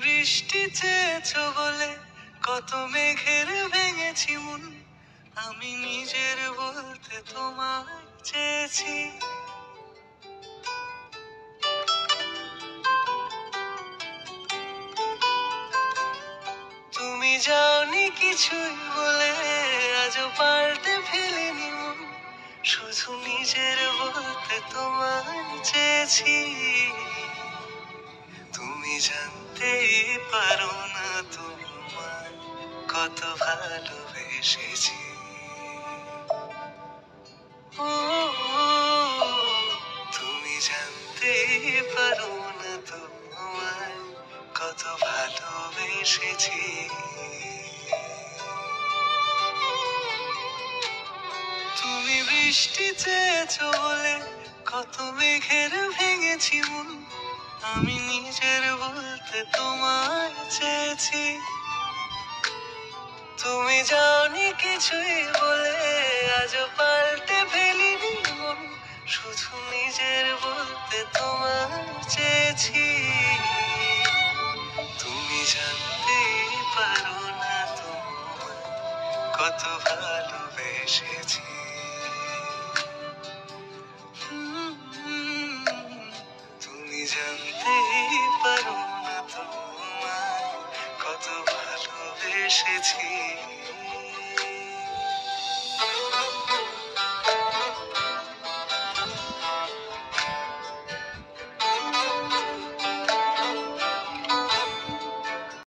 বৃষ্টি চেয়েছো বলে কত মেঘের ভেঙেছি মন, আমি নিজের বলতে তোমায় চেয়েছি। তুমি যাওনি কিছুই বলে আজও পাল্টে ফেলিনি মন, শুধু নিজের বলতে তোমায় চেয়েছি। তুমি জানতেই পারো না তোমায় কত ভালোবেসেছি। ও, তুমি জানতেই পারো না তোমায় কত ভালোবেসেছি। তুমি বৃষ্টি চেয়েছো বলে কত মেঘের ভেঙেছি মন, আমি নিজের বলতে তোমায় চেয়েছি। তুমি যাওনি কিছুই বলে আজও পাল্টে ফেলিনি মন, শুধু নিজের বলতে তোমায় চেয়েছি। তুমি জানতেই পারো না তোমায় কত ভালোবেসেছি।